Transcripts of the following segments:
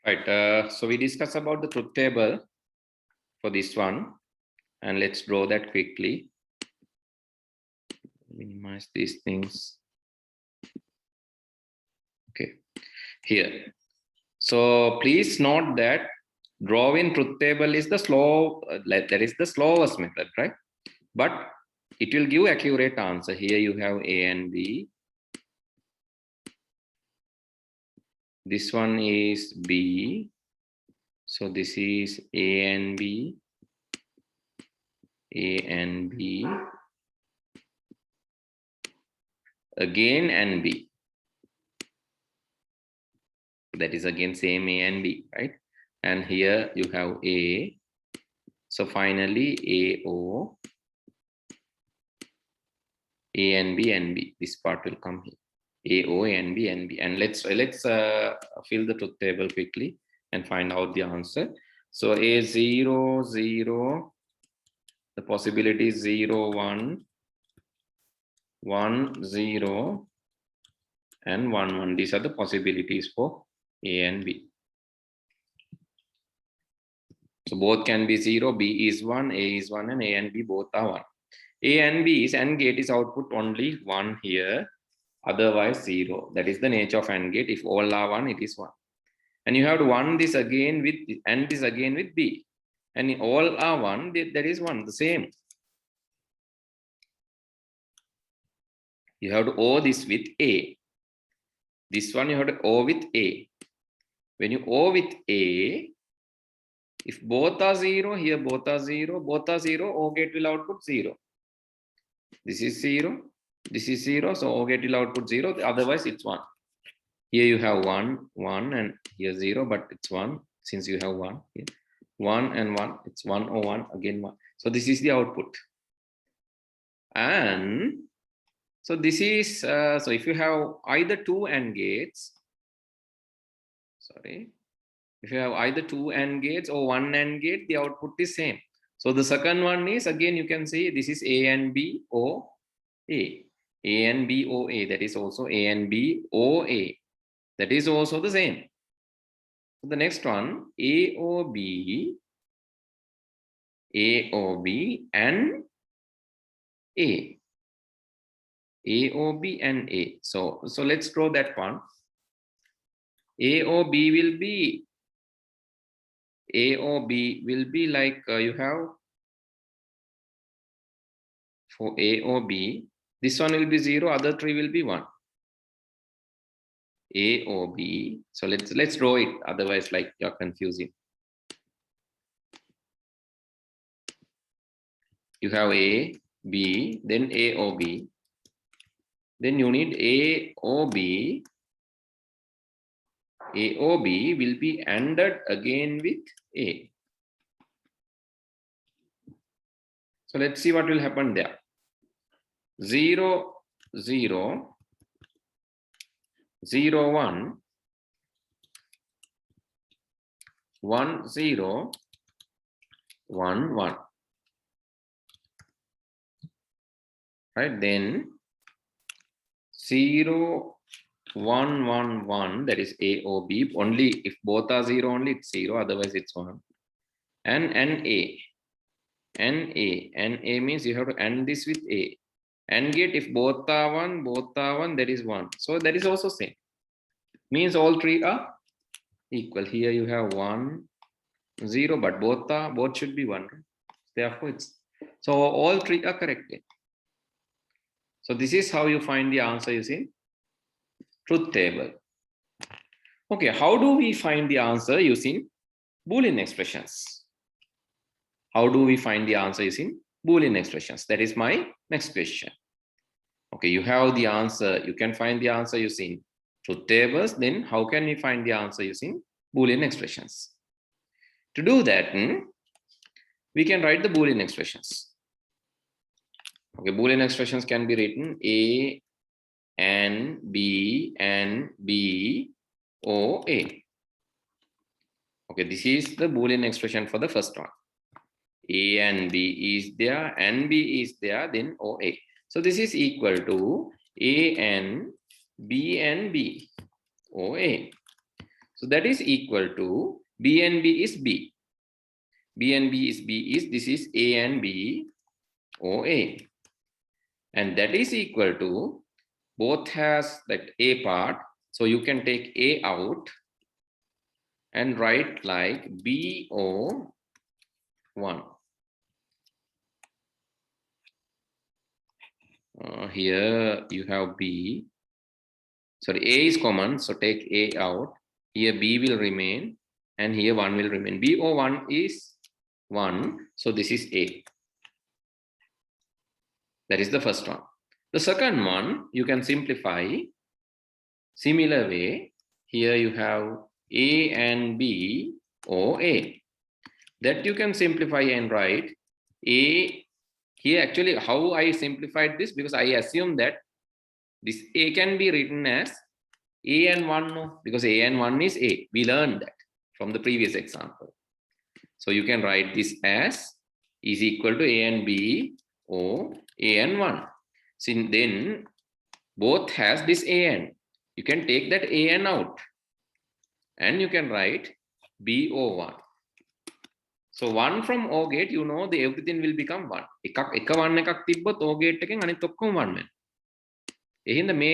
Right. So we discussed about the truth table for this one, and let's draw that quickly. Minimize these things. Okay, here. So please note that drawing truth table is the slow. That is the slowest method, right? But it will give accurate answer. Here you have A and B. This one is B. So this is A and B. A and B. Again and B. That is again same A and B, right? And here you have A. So finally AO, A and B. This part will come here. AO, and B, and let's fill the truth table quickly and find out the answer. So A0, 0. The possibility is 0, 1, 1, 0, and 1, 1. These are the possibilities for A and B. So both can be 0, B is 1, A is 1, and A and B both are 1. A and B's AND gate is output only 1 here, otherwise 0. That is the nature of AND gate. If all are 1, it is 1. And you have to 1 this again with AND this again with B. And all are 1, that is 1, the same. You have to O this with A. This one you have to O with A. When you O with A, if both are 0, here both are 0, O gate will output 0. This is 0, this is 0, so O gate will output 0, otherwise it's 1. Here you have 1, 1, and here 0, but it's 1, since you have 1 here. 1 and 1, it's 1 or 1, again 1. So this is the output. And so this is, so if you have either 2 AND gates, if you have either 2 AND gates or 1 AND gate, the output is same. So the second one is, again you can see this is A and B O A. A and B O A, that is also A and B O A. That is also the same. So the next one, A O B and A. A O B and A. So let's draw that one. A O B will be like you have for A O B, this one will be 0, other 3 will be 1. A O B. So let's draw it, otherwise like you're confusing. You have A, B, then A O B. Then you need A O B. A O B will be ANDed again with A. So let's see what will happen there. 0, 0, 0, 1, 1, 0, 1, 1. Right, then 0, 1, 1, 1, that is A O B. Only if both are 0, only it's 0, otherwise it's 1. And A. And A means you have to AND this with A. AND gate, if both are 1, that is 1. So that is also same. Means all 3 are equal. Here you have 1, 0, but both should be 1. Therefore it's, so all 3 are corrected. So this is how you find the answer using truth table. Okay, how do we find the answer using Boolean expressions? How do we find the answer using Boolean expressions? That is my next question. Okay, you have the answer. You can find the answer using truth tables. Then how can we find the answer using Boolean expressions? To do that, we can write the Boolean expressions. Okay, Boolean expressions can be written A and B O A. Okay, this is the Boolean expression for the first one. A and B is there, and B is there, then OA. So this is equal to A and B OA. So that is equal to B and B is B. B and B is B is this is A and B or A. And that is equal to both has that A part. So you can take A out and write like BO1. Here you have B. Sorry, A is common, so take A out. Here B will remain, and here 1 will remain. BO1 is 1, so this is A. That is the first one. The second one, you can simplify. Similar way, here you have A and B or A. That you can simplify and write A. Here actually how I simplified this, because I assume that this A can be written as A and 1, no? Because A and 1 is A. We learned that from the previous example. So you can write this as is equal to A and B or A and 1. Since then both has this A N. You can take that A N out and you can write BO1. So 1 from O gate, you know the everything will become 1. එක 1 එකක් තිබ්බොත් O gate එකෙන් අනිත් ඔක්කොම 1 වෙනවා. එහෙනම් මේ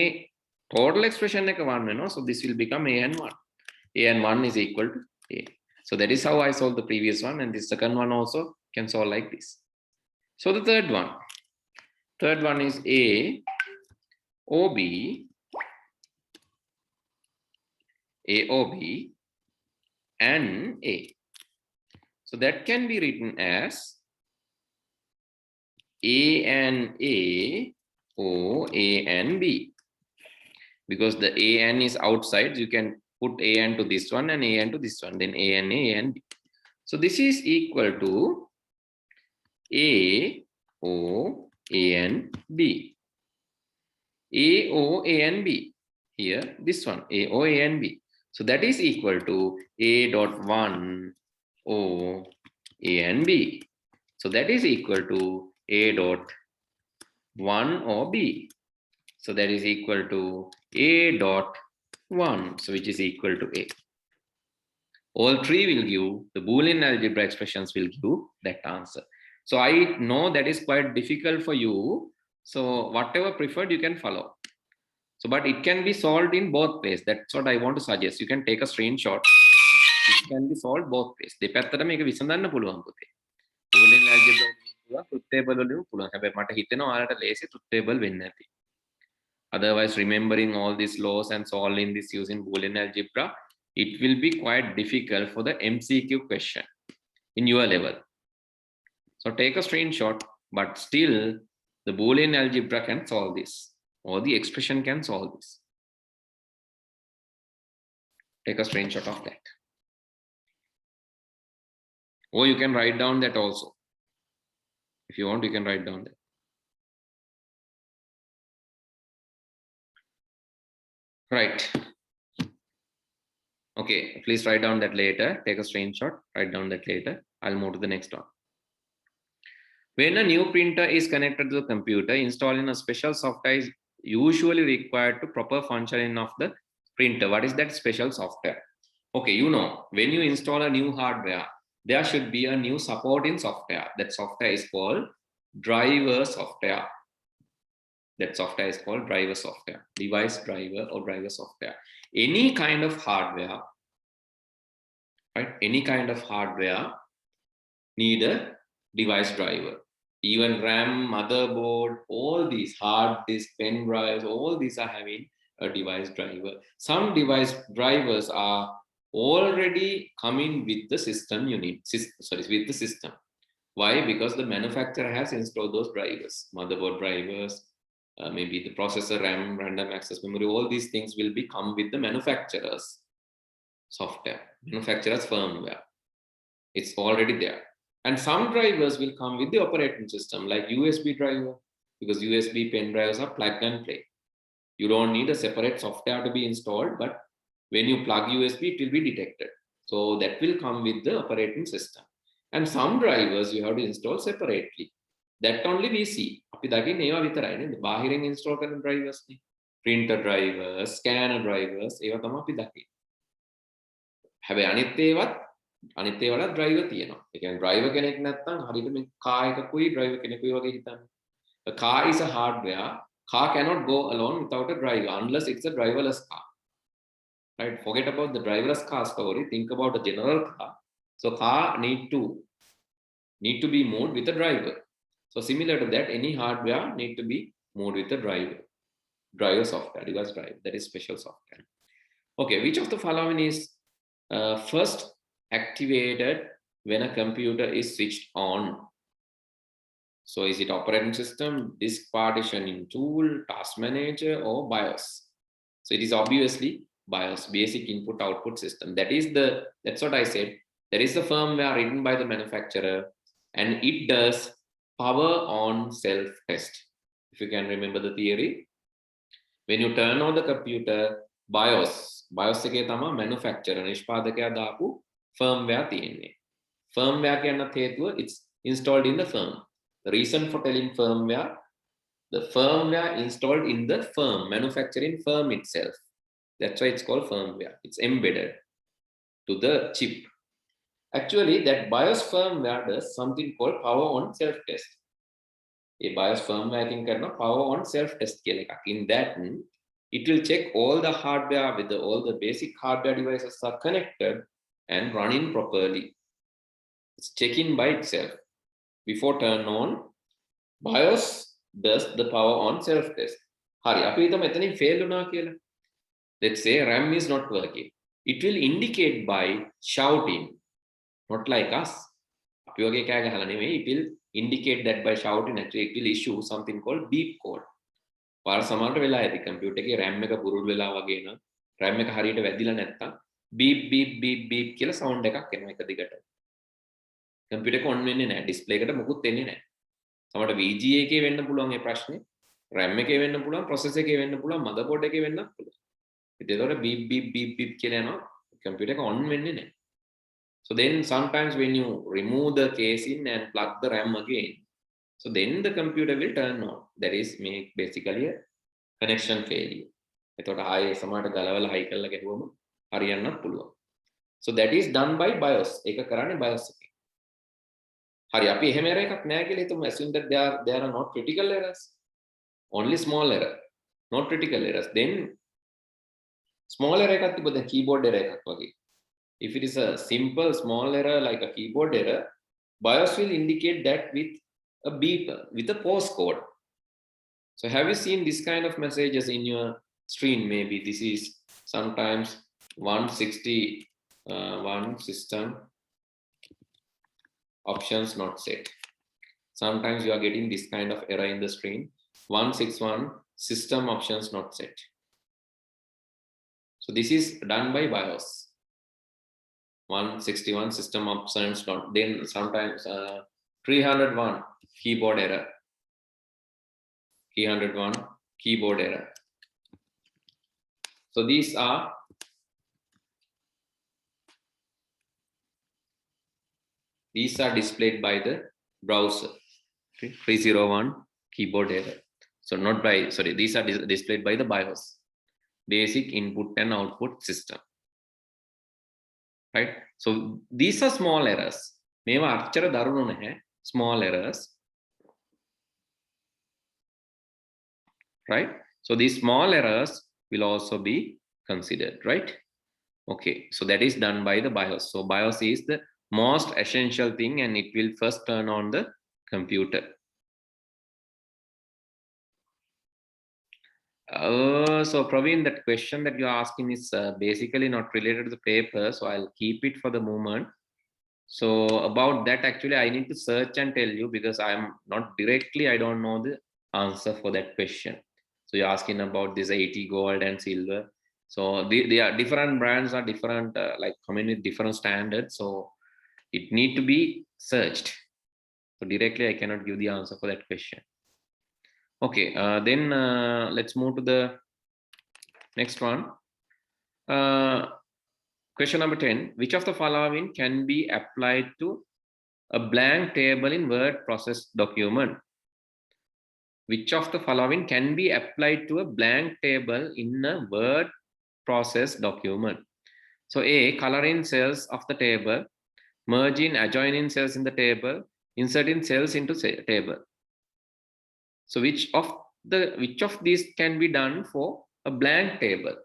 total expression එක 1 වෙනවා. So this will become A and 1. A and 1 is equal to A. So that is how I solved the previous one, and the second one also can solve like this. So the third one is A, OB, AOB, and A. So that can be written as A and A or A and B. Because the A and is outside, you can put A and to this one and A and to this one, then A and B. So this is equal to A O A and B. A O A and B. Here, this one, A O A and B. So that is equal to A dot 1 O A and B. So that is equal to A dot 1 or B. So that is equal to A dot 1, so which is equal to A. All three will give, the Boolean algebra expressions will give that answer. So I know that is quite difficult for you. So whatever preferred you can follow. So but it can be solved in both ways. That's what I want to suggest. You can take a screenshot. It can be solved both ways. දෙපැත්තට මේක විසඳන්න පුළුවන් පුතේ. Boolean algebra පුළුවන්, truth table වලින් පුළුවන්. හැබැයි මට හිතෙනවා ඔයාලට ලේසි truth table වෙන්නේ නැති. Otherwise, remembering all these laws and solving this using Boolean algebra, it will be quite difficult for the MCQ question in your level. So take a screenshot, but still the Boolean algebra can solve this, or the expression can solve this. Take a screenshot of that. Or you can write down that also. If you want, you can write down that. Right. Okay, please write down that later. Take a screenshot, write down that later. I'll move to the next one. When a new printer is connected to the computer, installing a special software is usually required to proper functioning of the printer. What is that special software? Okay, you know, when you install a new hardware, there should be a new supporting software. That software is called driver software. That software is called driver software, device driver or driver software. Any kind of hardware, right? Any kind of hardware need a device driver. Even RAM, motherboard, all these hard disk, pen drives, all these are having a device driver. Some device drivers are already coming with the system unit, with the system. Why? Because the manufacturer has installed those drivers, motherboard drivers, maybe the processor, RAM, random access memory, all these things will come with the manufacturer's software, manufacturer's firmware. It's already there. And some drivers will come with the operating system, like USB driver, because USB pen drives are plug and play. You don't need a separate software to be installed, but when you plug USB, it will be detected. So that will come with the operating system. And some drivers you have to install separately. That only we see. අපි දකින්නේ ඒවා විතරයි නේද? බාහිරින් install කරන drivers නේ. Printer drivers, scanner drivers, ඒවා තමයි අපි දකින්නේ. හැබැයි අනිත් ඒවාට driver තියෙනවා. ඒ කියන්නේ driver කෙනෙක් නැත්නම් හරියට මේ car එකකුයි driver කෙනෙකුයි වගේ හිතන්න. A car is a hardware. Car cannot go alone without a driver unless it's a driverless car. Right? Forget about the driverless car story. Think about a general car. So car need to be moved with a driver. So similar to that, any hardware need to be moved with a driver software, device driver. That is special software. Okay, which of the following is first activated when a computer is switched on? So is it operating system, disk partitioning tool, task manager, or BIOS? So it is obviously BIOS, basic input output system. That's what I said. There is the firmware written by the manufacturer and it does power on self test. If you can remember the theory, when you turn on the computer, BIOS එකේ තමයි manufacturer නිෂ්පාදකයා දාපු firmware තියෙන්නේ. Firmware කියනත් හේතුව it's installed in the firm. The reason for telling firmware, the firmware installed in the firm, manufacturing firm itself. That's why it's called firmware. It's embedded to the chip. Actually, that BIOS firmware does something called power on self-test. A BIOS firmware can කරන power on self-test කියලා එකක්. In that, it will check all the hardware with all the basic hardware devices are connected and running properly. It's checking by itself. Before turn on, BIOS does the power on self-test. හරි අපි හිතමු එතනින් fail වුණා කියලා. Let's say RAM is not working. It will indicate by shouting, not like us. අපි වගේ කෑ ගහලා නෙමෙයි. It will indicate that by shouting. Actually, it will issue something called beep code. පාර සමහරට වෙලා ඇති කම්පියුටර් එකේ RAM එක පුරුදු වෙලා වගේ නම් RAM එක හරියට වැදිලා නැත්තම් beep beep beep beep කියලා sound එකක් එනවා එක දිගට. කම්පියුටර් එක on වෙන්නේ නැහැ. ඩිස්ප්ලේ එකට මොකුත් එන්නේ නැහැ. සමහරට VGA එකේ වෙන්න පුළුවන් මේ ප්‍රශ්නේ. RAM එකේ වෙන්න පුළුවන්, processor එකේ වෙන්න පුළුවන්, motherboard එකේ වෙන්නත් පුළුවන්. ඒතකොට beep beep beep beep කියලා යනවා. කම්පියුටර් එක on වෙන්නේ නැහැ. So then sometimes when you remove the casing and plug the RAM again, so then the computer will turn on. That is basically a connection failure. එතකොට ආයේ සමහරට ගලවලා high කරලා ගැහුවම හරියන්නත් පුළුවන්. So that is done by BIOS. ඒක කරන්නේ BIOS එකේ. හරි අපි එහෙම error එකක් නැහැ කියලා හිතමු. Assume that there are not critical errors. Only small error. Not critical errors. Then small error එකක් තිබ්බද keyboard error එකක් වගේ. If it is a simple small error like a keyboard error, BIOS will indicate that with a beep, with a pause code. So have you seen this kind of messages in your screen? Maybe this is sometimes 161 system options not set. Sometimes you are getting this kind of error in the screen. 161 system options not set. So this is done by BIOS. 161 system options not. Then sometimes 301 keyboard error. 301 keyboard error. So these are displayed by the browser. 301 keyboard error. So not by, sorry, these are displayed by the BIOS, basic input and output system. Right? So these are small errors. මේවා අච්චර දරුණු නැහැ. Small errors. Right? So these small errors will also be considered, right? Okay, so that is done by the BIOS. So BIOS is the most essential thing and it will first turn on the computer. So Praveen, that question that you're asking is basically not related to the paper, so I'll keep it for the moment. So about that, actually I need to search and tell you because I don't know the answer for that question. So you're asking about this 80 gold and silver. So they are different brands are different, like coming with different standards. So it need to be searched. So directly I cannot give the answer for that question. Okay, then let's move to the next one. Question number 10. Which of the following can be applied to a blank table in Word process document? Which of the following can be applied to a blank table in a Word process document? So A, color in cells of the table, merge in adjoining cells in the table, insert in cells into table. So which of these can be done for a blank table?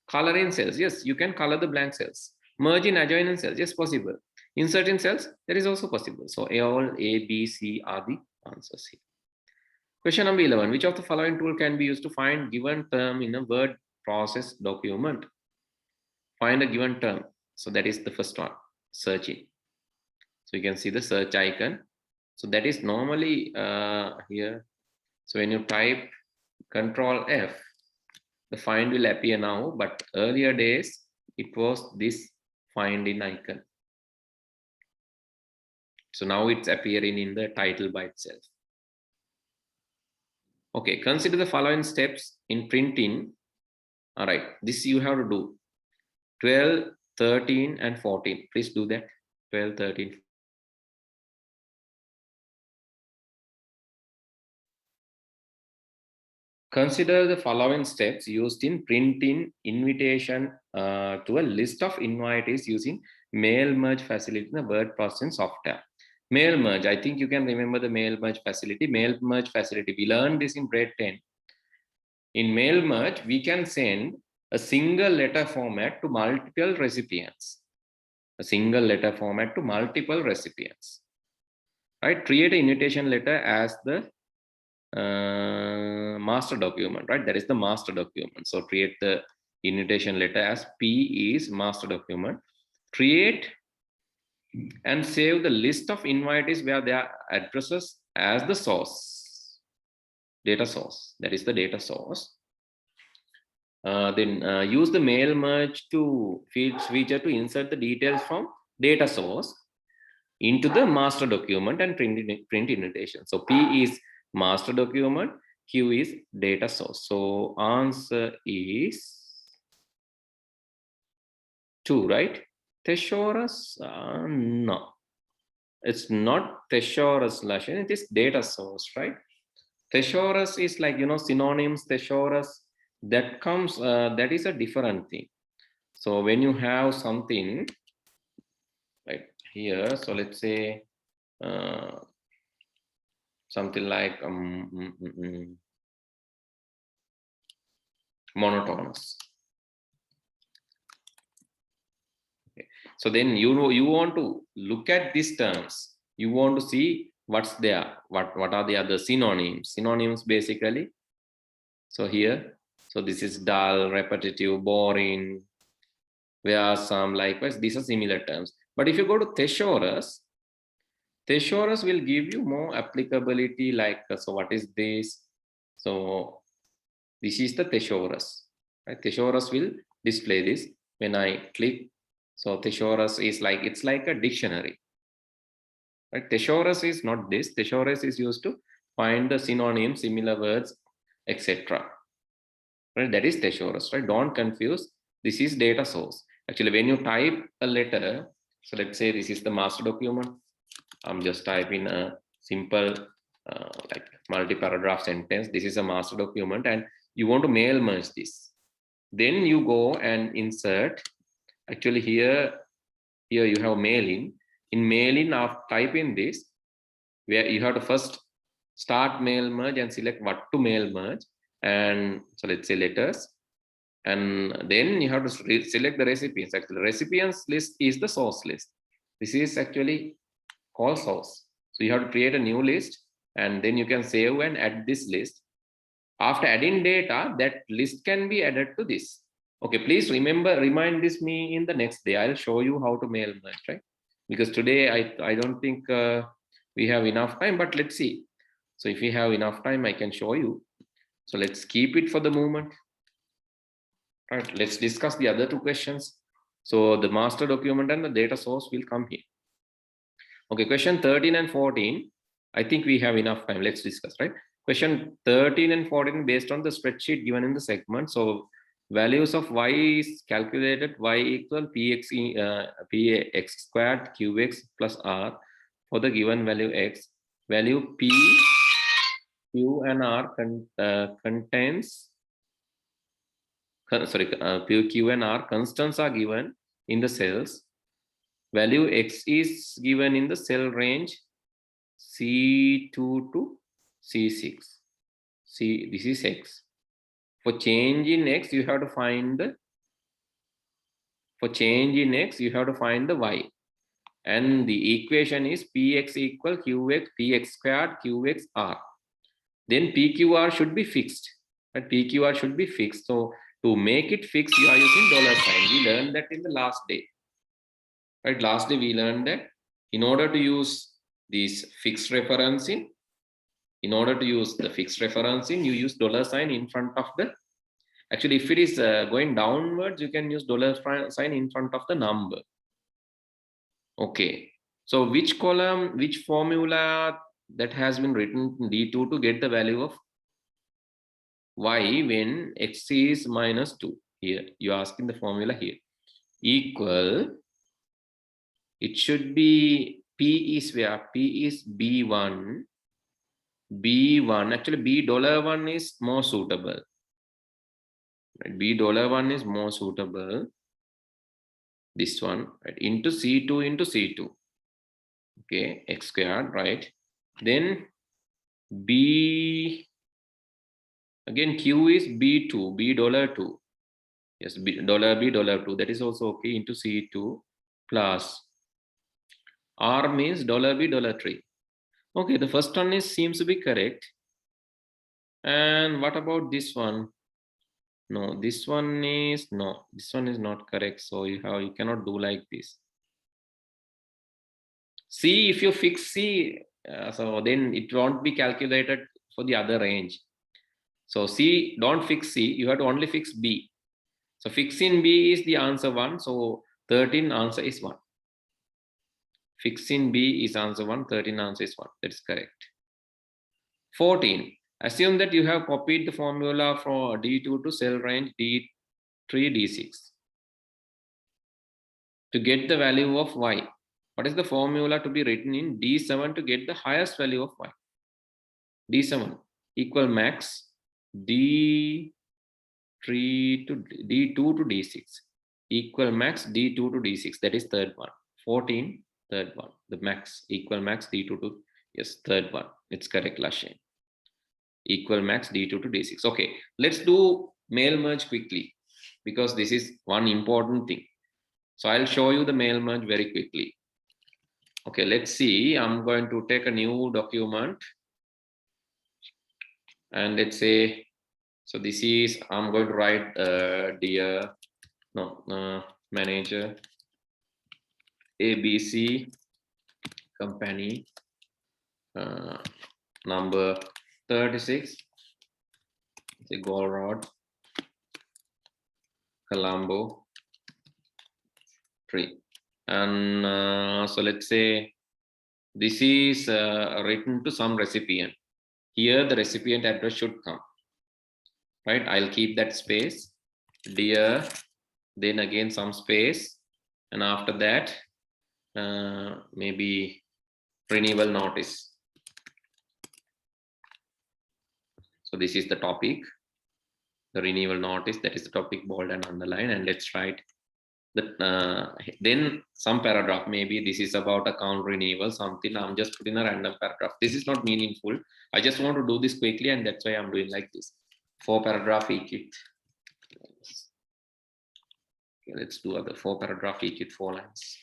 Color in cells, yes, you can color the blank cells. Merge in adjoining cells, yes, possible. Insert in cells, that is also possible. So all A, B, C are the answers here. Question number 11. Which of the following tool can be used to find given term in a word process document? Find a given term. So that is the first one, searching. So you can see the search icon. So that is normally here. So when you type Control F, the find will appear now, but earlier days it was this finding icon. So now it's appearing in the title by itself. Okay, consider the following steps in printing. All right, this you have to do. 12, 13, and 14. Please do that. 12, 13. Consider the following steps used in printing invitation to a list of invitees using mail merge facility in the word processing software. Mail merge, I think you can remember the mail merge facility. Mail merge facility, we learned this in grade 10. In mail merge, we can send a single letter format to multiple recipients. A single letter format to multiple recipients. Right? Create an invitation letter as the master document, right? That is the master document. So create the invitation letter as P is master document. Create and save the list of invitees where their addresses as the source, data source. That is the data source. Then use the mail merge to feature to insert the details from data source into the master document and print invitation. So P is master document, Q is data source. So answer is 2, right? Thesaurus? No, it's not thesaurus, Lashan. It is data source, right? Thesaurus is like, synonyms, thesaurus, that comes, that is a different thing. So when you have something right here, so let's say something like monotonous. Okay. So then you want to look at these terms. You want to see what's there. What are the other synonyms? Synonyms basically. So here, so this is dull, repetitive, boring. There are some likewise. These are similar terms. But if you go to thesaurus, thesaurus will give you more applicability. Like so, what is this? So this is the thesaurus. Right? Thesaurus will display this when I click. So thesaurus is like, it's like a dictionary. Right? Thesaurus is not this. Thesaurus is used to find the synonyms, similar words, etc. Right? That is thesaurus. Right? Don't confuse. This is data source. Actually, when you type a letter, so let's say this is the master document. I'm just typing a simple like multi-paragraph sentence. This is a master document, and you want to mail merge this. Then you go and insert. Actually, here you have mail in. In mail in, after type in this, where you have to first start mail merge and select what to mail merge. And so let's say letters. And then you have to select the recipients. Actually, recipients list is the source list. This is actually called source. So you have to create a new list, and then you can save and add this list. After adding data, that list can be added to this. Okay, please remind this me in the next day. I'll show you how to mail merge, right? Because today I don't think we have enough time, but let's see. So if we have enough time, I can show you. So let's keep it for the moment. All right, let's discuss the other two questions. So the master document and the data source will come here. Okay, question 13 and 14. I think we have enough time. Let's discuss, right? Question 13 and 14 based on the spreadsheet given in the segment. So values of y is calculated, y equal px squared qx plus r for the given value x. Value p, q and r contains P, Q and R constants are given in the cells. Value X is given in the cell range C2 to C6. See, this is X. For change in X, you have to find the Y. And the equation is Px equal Qx, Px squared, Qx R. Then PQR should be fixed. But PQR should be fixed. So to make it fixed, you are using $sign. We learned that in the last day. Right? Last day we learned that in order to use this fixed referencing, you use $sign in front of the. Actually, if it is going downwards, you can use $sign in front of the number. Okay. So which column, which formula that has been written in D2 to get the value of Y when X is -2? Here, you're asking the formula here. Equal, it should be P is where? P is B1. B1, actually $1 is more suitable. Right? $1 is more suitable. This one, right? Into C2 into C2. Okay, X squared, right? Then B, again Q is B2, $2. Yes, $2. That is also okay, into C2 plus R means $3. Okay, the first one seems to be correct. And what about this one? No, this one is not correct. So you cannot do like this. C, if you fix C, so then it won't be calculated for the other range. So C, don't fix C, you have to only fix B. So fixing B is the answer 1. So 13 answer is 1. Fixing B is answer 1, 13 answer is 1. That is correct. 14. Assume that you have copied the formula from D2 to cell range D3, D6 to get the value of Y. What is the formula to be written in D7 to get the highest value of Y? D7 equal max D3 to D2 to D6 equal max D2 to D6. That is third one. 14, third one. The max equal max D2 to, yes, third one. It's correct, Lashin. Equal max D2 to D6. Okay, let's do mail merge quickly because this is one important thing. So I'll show you the mail merge very quickly. Okay, let's see. I'm going to take a new document and let's say, so this is, I'm going to write dear manager ABC company number 36, say Gold Road, Colombo 3. And so let's say this is written to some recipient. Here the recipient address should come, right? I'll keep that space, dear, then again some space, and after that maybe renewal notice. So this is the topic, the renewal notice, that is the topic, bold and underline, and let's write the then some paragraph. Maybe this is about account renewal, something. I'm just putting a random paragraph. This is not meaningful. I just want to do this quickly, and that's why I'm doing like this. 4 paragraph IPICT. Okay, let's do other 4 paragraph IPICT 4 lines.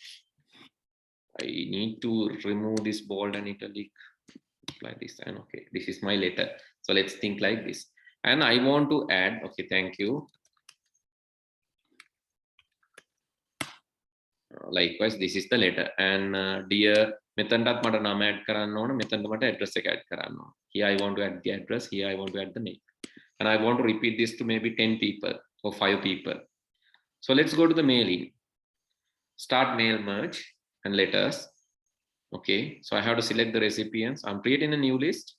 I need to remove this bold and italic like this, and okay, this is my letter. So let's think like this, and I want to add, okay, thank you. Likewise, this is the letter, and dear, මෙතනටත් මට නම add කරන්න ඕන, මෙතනට මට address එක add කරන්න ඕන. Here I want to add the address, here I want to add the name, and I want to repeat this to maybe 10 people or 5 people. So let's go to the mailing. Start mail merge and letters. Okay, so I have to select the recipients. I'm creating a new list.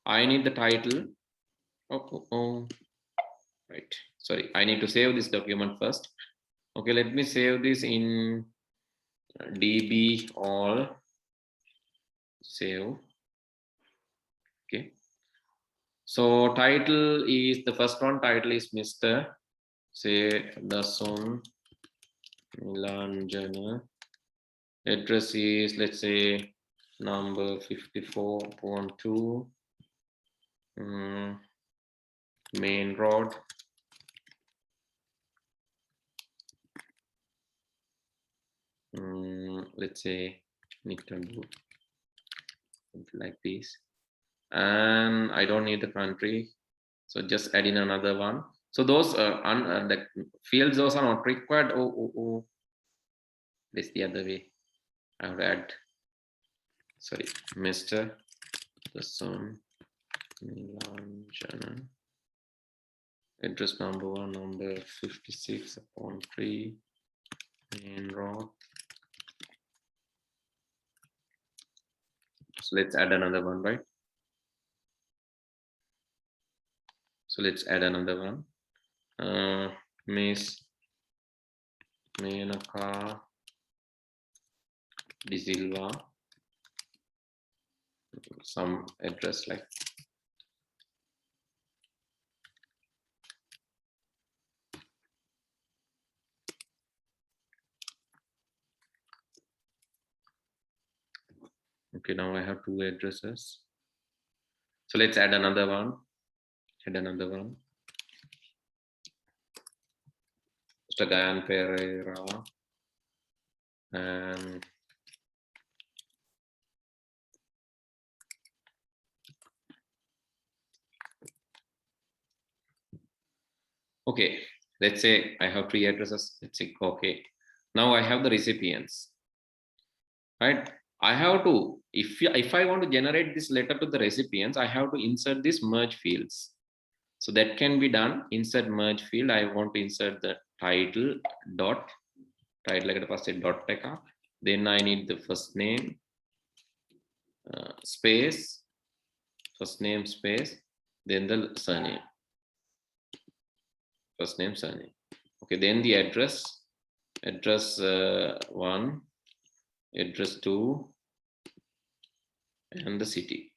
I need the title. Right, sorry, I need to save this document first. Okay, let me save this in DB all save. Okay, so title is the first one. Title is Mr. say Dasun, Nilanjana. Address is, let's say, number 54.2, main road. Let's say Nilanjana, something like this. And I don't need the country, so just add in another one. So those the fields, those are not required. This the other way. I have to add, sorry, Mr. Dasun Nilanjana. Address number 1, number 56/3, main road. So let's add another one, right? So let's add another one. Miss Menaka De Silva, some address like. Okay, now I have 2 addresses. So let's add another one. Add another one. Mr. Gayan Pereira and okay, let's say I have 3 addresses. Let's say okay. Now I have the recipients, right? I have to, if I want to generate this letter to the recipients, I have to insert these merge fields. So that can be done. Insert merge field. I want to insert the title dot title like dot. Then I need the first name space, first name space, then the surname, first name surname. Okay, then the address 1, address 2, and the city.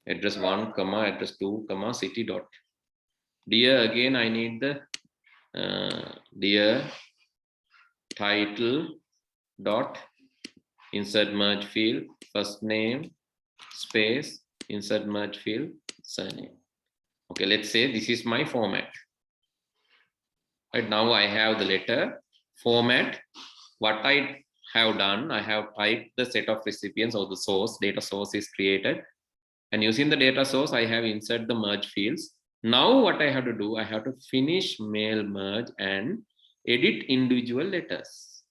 Address 1, comma, address 2, comma, city dot. Dear, again I need the dear title dot insert merge field, first name space, insert merge field, surname. Okay, let's say this is my format. Right now I have the letter format. What I have done, I have typed the set of recipients or the source, data source is created. And using the data source, I have inserted the merge fields. Now what I have to do, I have to finish mail merge and edit individual letters.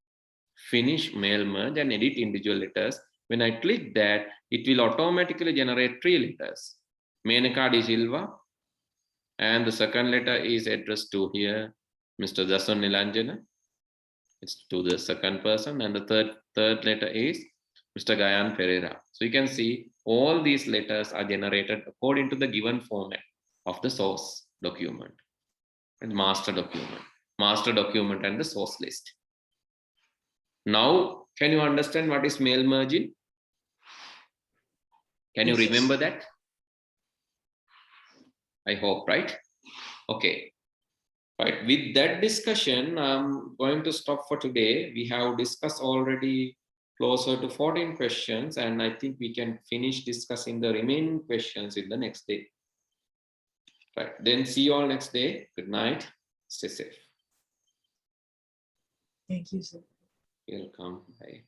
Finish mail merge and edit individual letters. When I click that, it will automatically generate 3 letters. Menaka De Silva, and the second letter is addressed to here, Mr. Dasun Nilanjana. It's to the second person, and the third letter is Mr. Gayan Pereira. So you can see all these letters are generated according to the given format of the source document and master document and the source list. Now, can you understand what is mail merging? Can you remember that? I hope, right? Okay. Right. With that discussion, I'm going to stop for today. We have discussed already closer to 14 questions, and I think we can finish discussing the remaining questions in the next day. Right. Then see you all next day. Good night. Stay safe. Thank you, sir. Welcome. Bye.